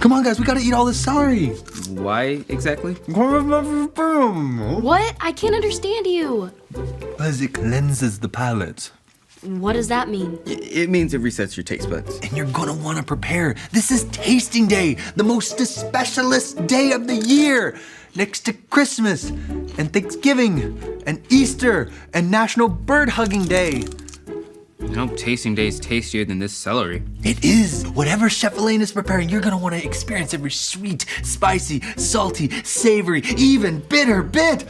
Come on, guys, we gotta eat all this celery. Why exactly? What? I can't understand you. Because it cleanses the palate. What does that mean? It means it resets your taste buds. And you're gonna wanna prepare. This is tasting day, the most specialist day of the year. Next to Christmas and Thanksgiving and Easter and National Bird Hugging Day. I hope tasting day is tastier than this celery. It is. Whatever Chef Elaine is preparing, you're gonna wanna experience every sweet, spicy, salty, savory, even bitter bit.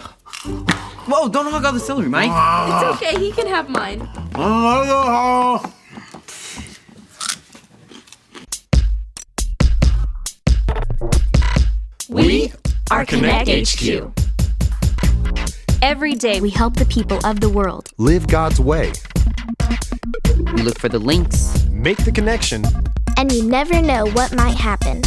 Whoa, don't hog all the celery, Mike. It's okay, he can have mine. We are Connect HQ. Every day we help the people of the world. Live God's way. We look for the links. Make the connection. And you never know what might happen.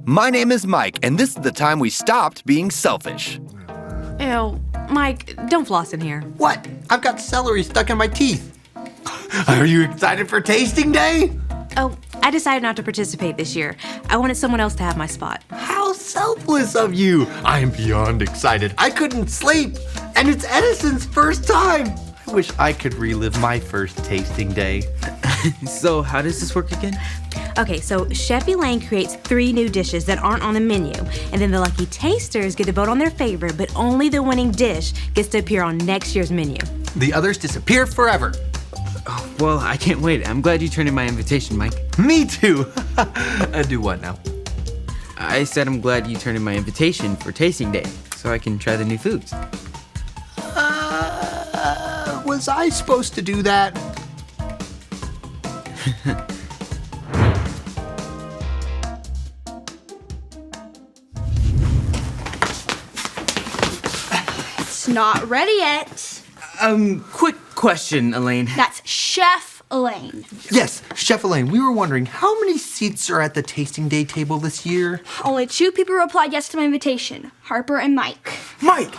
My name is Mike, and this is the time we stopped being selfish. Ew, Mike, don't floss in here. What? I've got celery stuck in my teeth. Are you excited for tasting day? Oh, I decided not to participate this year. I wanted someone else to have my spot. How selfless of you. I am beyond excited. I couldn't sleep. And it's Edison's first time. I wish I could relive my first tasting day. So how does this work again? Okay, so Chef Elaine creates 3 new dishes that aren't on the menu, and then the lucky tasters get to vote on their favorite, but only the winning dish gets to appear on next year's menu. The others disappear forever. Well, I can't wait. I'm glad you turned in my invitation, Mike. Me too. Do what now? I said I'm glad you turned in my invitation for tasting day, so I can try the new foods. Was I supposed to do that? It's not ready yet. Quick question, Elaine. That's Chef Elaine. Yes, Chef Elaine, we were wondering how many seats are at the tasting day table this year? Only 2 people replied yes to my invitation, Harper and Mike. Mike!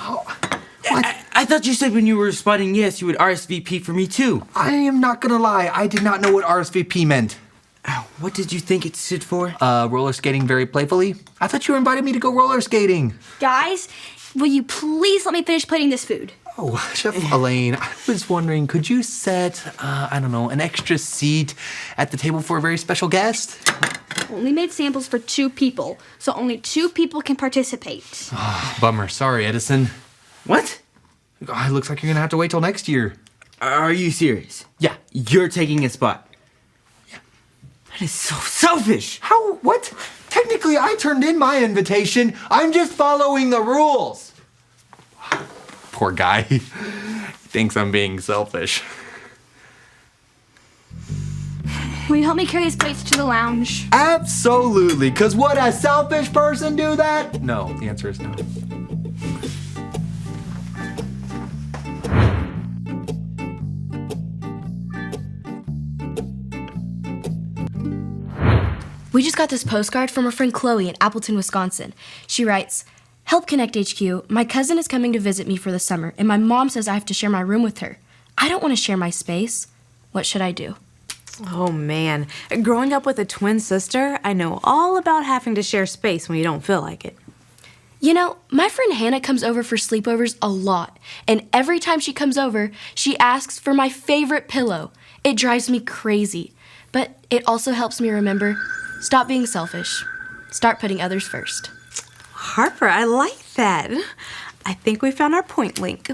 I thought you said when you were responding yes, you would RSVP for me too. I am not gonna lie, I did not know what RSVP meant. What did you think it stood for? Roller skating very playfully? I thought you invited me to go roller skating. Guys, will you please let me finish plating this food? Oh, Chef Elaine, I was wondering, could you set, an extra seat at the table for a very special guest? Only made samples for 2 people, so only 2 people can participate. Bummer, sorry, Edison. What? It looks like you're gonna have to wait till next year. Are you serious? Yeah. You're taking a spot? Yeah. That is so selfish. How? What? Technically, I turned in my invitation. I'm just following the rules. Poor guy. He thinks I'm being selfish. Will you help me carry these plates to the lounge? Absolutely, because would a selfish person do that? No, the answer is no. We just got this postcard from our friend Chloe in Appleton, Wisconsin. She writes, "Help Connect HQ. My cousin is coming to visit me for the summer, and my mom says I have to share my room with her. I don't want to share my space. What should I do?" Oh man, growing up with a twin sister, I know all about having to share space when you don't feel like it. You know, my friend Hannah comes over for sleepovers a lot, and every time she comes over, she asks for my favorite pillow. It drives me crazy, but it also helps me remember, stop being selfish. Start putting others first. Harper, I like that. I think we found our point link.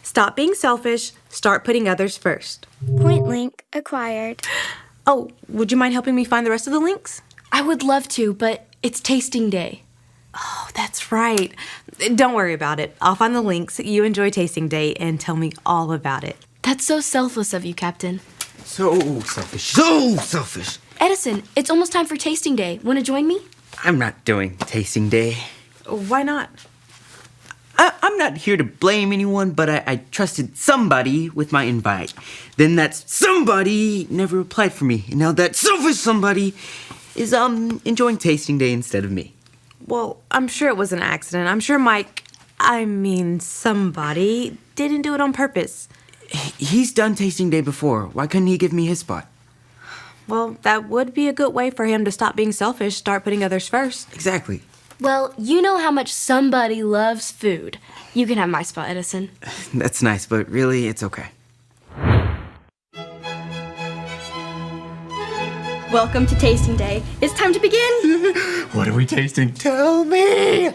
Stop being selfish, start putting others first. Point link acquired. Oh, would you mind helping me find the rest of the links? I would love to, but it's tasting day. Oh, that's right. Don't worry about it. I'll find the links. You enjoy tasting day and tell me all about it. That's so selfless of you, Captain. So selfish. So selfish. Edison, it's almost time for tasting day. Want to join me? I'm not doing tasting day. Why not? I'm not here to blame anyone, but I trusted somebody with my invite. Then that somebody never replied for me. And now that selfish somebody is enjoying tasting day instead of me. Well, I'm sure it was an accident. I'm sure somebody didn't do it on purpose. He's done tasting day before. Why couldn't he give me his spot? Well, that would be a good way for him to stop being selfish, start putting others first. Exactly. Well, you know how much somebody loves food. You can have my spot, Edison. That's nice, but really, it's okay. Welcome to Tasting Day. It's time to begin. What are we tasting? Tell me!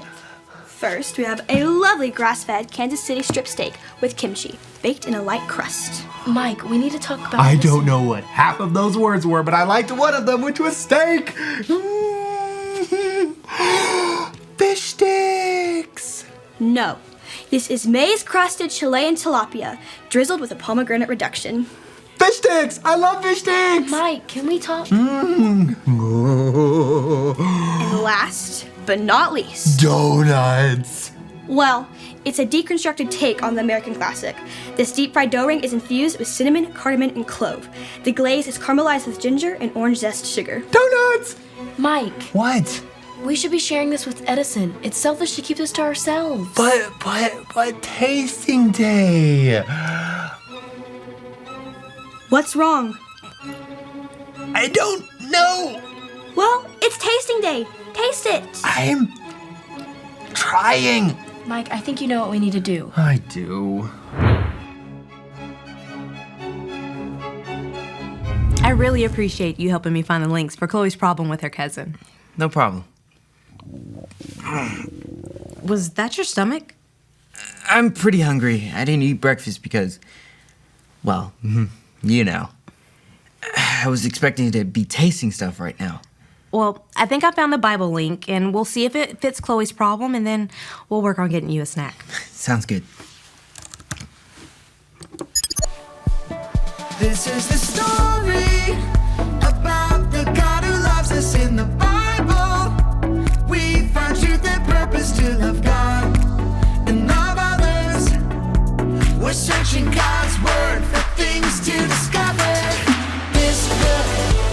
First, we have a lovely grass-fed Kansas City strip steak with kimchi, baked in a light crust. Mike, we need to talk about I this. don't know what half of those words were, but I liked one of them, which was steak. Fish sticks. No, this is maize-crusted Chilean tilapia, drizzled with a pomegranate reduction. Fish sticks. I love fish sticks. Mike, can we talk? And last, but not least, Donuts. well, it's a deconstructed take on the American classic. This deep-fried dough ring is infused with cinnamon, cardamom, and clove. The glaze is caramelized with ginger and orange zest sugar. Donuts. Mike, What? we should be sharing this with Edison. It's selfish to keep this to ourselves. But tasting day. What's wrong? I don't know. Well, it's Tasting Day. Taste it. I'm trying. Mike, I think you know what we need to do. I do. I really appreciate you helping me find the links for Chloe's problem with her cousin. No problem. Was that your stomach? I'm pretty hungry. I didn't eat breakfast because, well, you know. I was expecting to be tasting stuff right now. Well, I think I found the Bible link, and we'll see if it fits Chloe's problem, and then we'll work on getting you a snack. Sounds good. This is the story about the God who loves us in the Bible. We find truth and purpose to love God and love others. We're searching God's word for things to discover. This book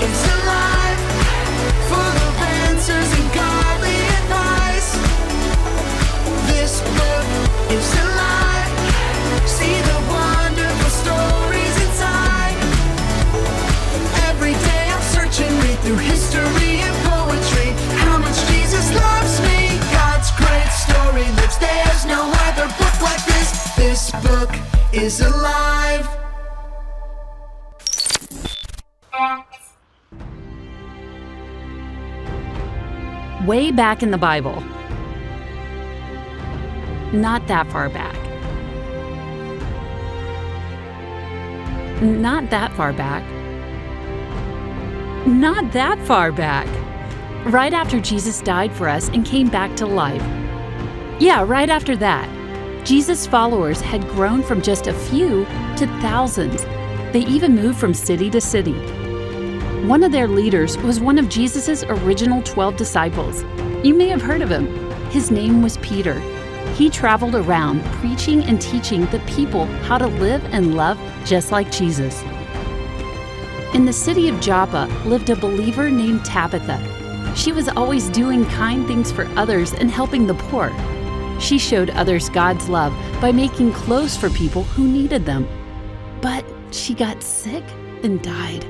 is alive, full of answers and godly advice. This book is alive. See the wonderful stories inside. Every day I'm searching, read through history and poetry. How much Jesus loves me. God's great story lives. There's no other book like this. This book is alive. Way back in the Bible. Not that far back. Not that far back. Not that far back. Right after Jesus died for us and came back to life. Yeah, right after that. Jesus' followers had grown from just a few to thousands. They even moved from city to city. One of their leaders was one of Jesus' original 12 disciples. You may have heard of him. His name was Peter. He traveled around preaching and teaching the people how to live and love just like Jesus. In the city of Joppa lived a believer named Tabitha. She was always doing kind things for others and helping the poor. She showed others God's love by making clothes for people who needed them. But she got sick and died.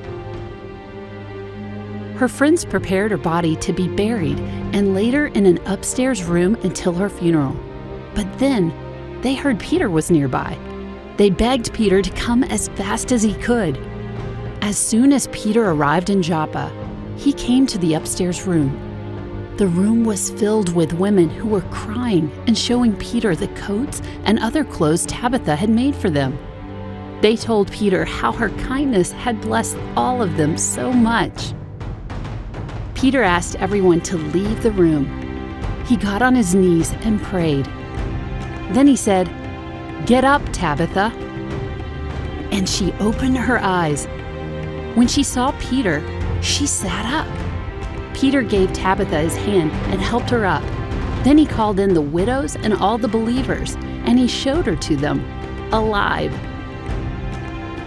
Her friends prepared her body to be buried and laid her in an upstairs room until her funeral. But then they heard Peter was nearby. They begged Peter to come as fast as he could. As soon as Peter arrived in Joppa, he came to the upstairs room. The room was filled with women who were crying and showing Peter the coats and other clothes Tabitha had made for them. They told Peter how her kindness had blessed all of them so much. Peter asked everyone to leave the room. He got on his knees and prayed. Then he said, "Get up, Tabitha." And she opened her eyes. When she saw Peter, she sat up. Peter gave Tabitha his hand and helped her up. Then he called in the widows and all the believers, and he showed her to them, alive.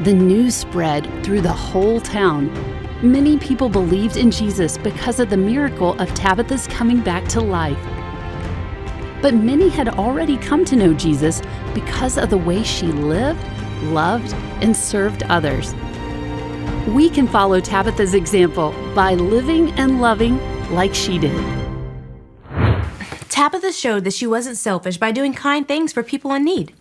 The news spread through the whole town. Many people believed in Jesus because of the miracle of Tabitha's coming back to life. But many had already come to know Jesus because of the way she lived, loved, and served others. We can follow Tabitha's example by living and loving like she did. Tabitha showed that she wasn't selfish by doing kind things for people in need.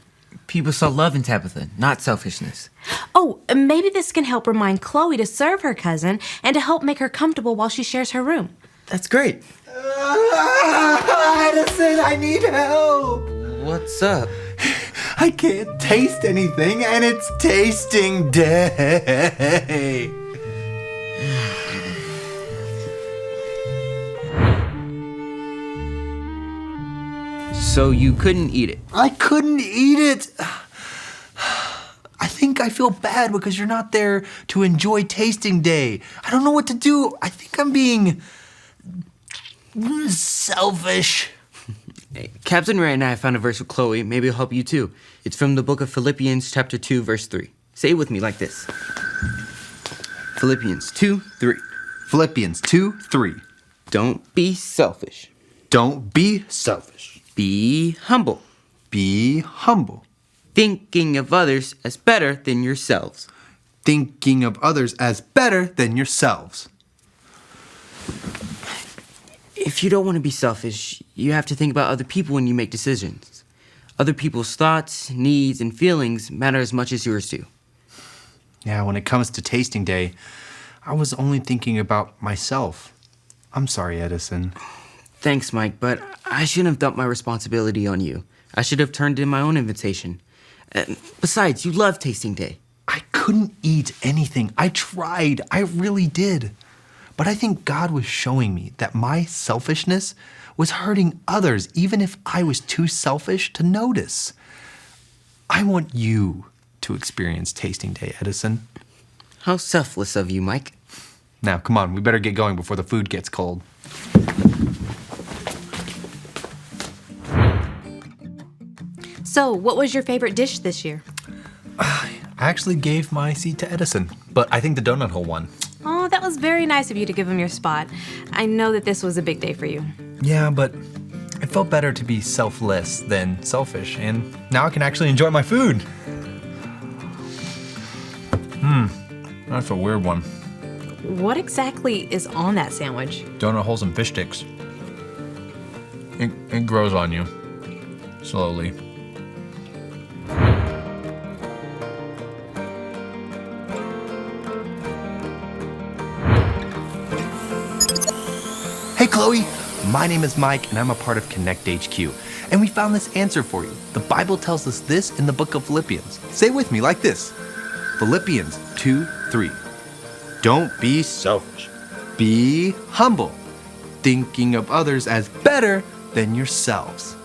People saw love in Tabitha, not selfishness. Oh, maybe this can help remind Chloe to serve her cousin and to help make her comfortable while she shares her room. That's great. Edison, I need help. What's up? I can't taste anything, and it's tasting day. So you couldn't eat it? I couldn't eat it. I think I feel bad because you're not there to enjoy tasting day. I don't know what to do. I think I'm being selfish. Hey, Captain Ray and I found a verse with Chloe. Maybe it'll help you too. It's from the book of Philippians chapter 2, verse 3. Say it with me like this. Philippians 2:3. Philippians 2:3. Don't be selfish. Don't be selfish. Be humble. Be humble. Thinking of others as better than yourselves. Thinking of others as better than yourselves. If you don't want to be selfish, you have to think about other people when you make decisions. Other people's thoughts, needs, and feelings matter as much as yours do. Yeah, when it comes to tasting day, I was only thinking about myself. I'm sorry, Edison. Thanks, Mike, but I shouldn't have dumped my responsibility on you. I should have turned in my own invitation. Besides, you love tasting day. I couldn't eat anything. I tried. I really did. But I think God was showing me that my selfishness was hurting others, even if I was too selfish to notice. I want you to experience tasting day, Edison. How selfless of you, Mike. Now, come on, we better get going before the food gets cold. So, what was your favorite dish this year? I actually gave my seat to Edison, but I think the donut hole won. Oh, that was very nice of you to give him your spot. I know that this was a big day for you. Yeah, but it felt better to be selfless than selfish, and now I can actually enjoy my food. That's a weird one. What exactly is on that sandwich? Donut holes and fish sticks. It grows on you, slowly. Hey Chloe, my name is Mike and I'm a part of Connect HQ. And we found this answer for you. The Bible tells us this in the book of Philippians. Say it with me like this. Philippians 2:3. Don't be selfish. Be humble, thinking of others as better than yourselves.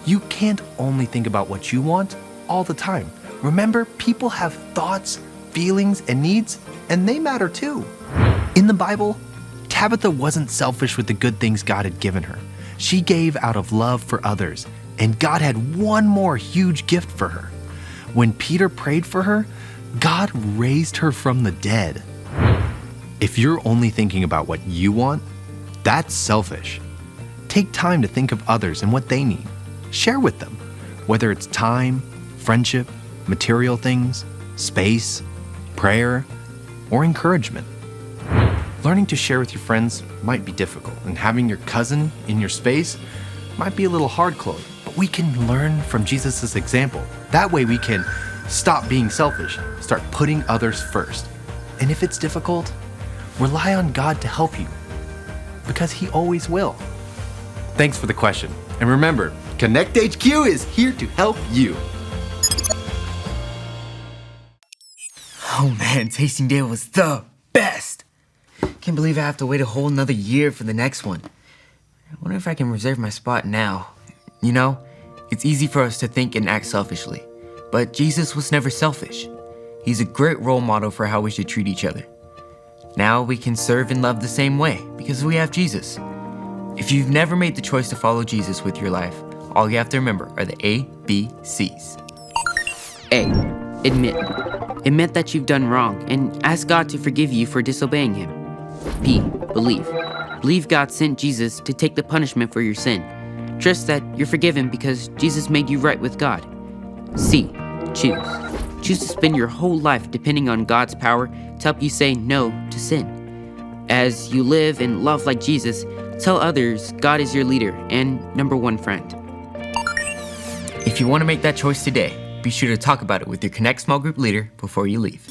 You can't only think about what you want all the time. Remember, people have thoughts, feelings, and needs, and they matter too. In the Bible, Tabitha wasn't selfish with the good things God had given her. She gave out of love for others, and God had one more huge gift for her. When Peter prayed for her, God raised her from the dead. If you're only thinking about what you want, that's selfish. Take time to think of others and what they need. Share with them, whether it's time, friendship, material things, space, prayer, or encouragement. Learning to share with your friends might be difficult, and having your cousin in your space might be a little hard, Chloe, but we can learn from Jesus' example. That way we can stop being selfish, start putting others first. And if it's difficult, rely on God to help you, because He always will. Thanks for the question. And remember, Connect HQ is here to help you. Oh man, tasting day was the best. Can't believe I have to wait a whole another year for the next one. I wonder if I can reserve my spot now. You know, it's easy for us to think and act selfishly, but Jesus was never selfish. He's a great role model for how we should treat each other. Now we can serve and love the same way because we have Jesus. If you've never made the choice to follow Jesus with your life, all you have to remember are the ABCs. A, Admit. Admit that you've done wrong and ask God to forgive you for disobeying Him. B. Believe. Believe God sent Jesus to take the punishment for your sin. Trust that you're forgiven because Jesus made you right with God. C. Choose. Choose to spend your whole life depending on God's power to help you say no to sin. As you live and love like Jesus, tell others God is your leader and number one friend. If you want to make that choice today, be sure to talk about it with your Connect small group leader before you leave.